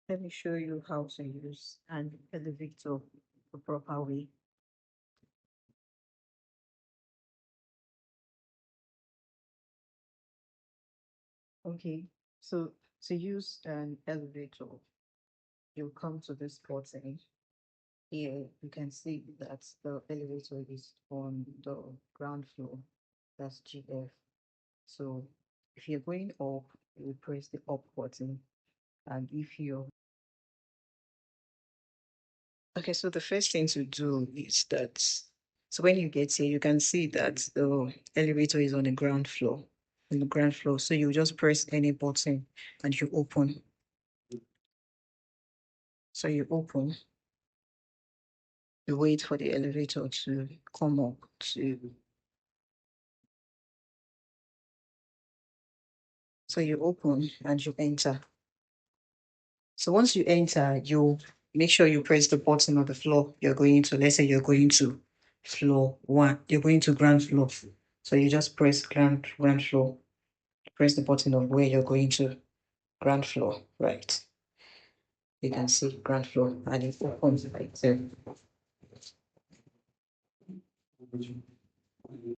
Let me show you how to use an elevator the proper way. Okay, so to use an elevator, you'll come to this button. Here you can see that the elevator is on the ground floor. That's GF. So if you're going up, you press the up button. And if you're okay, so the first thing to do is that so when you get here, you can see that the elevator is on the ground floor. On the ground floor. So you just press any button and you open. So you open, you wait for the elevator to come up to so you open and you enter. So once you enter, you make sure you press the button on the floor you're going to. Let's say you're going to floor one, you're going to ground floor. So you just press ground floor, press the button of where you're going to ground floor, right? You can see ground floor and it opens right there.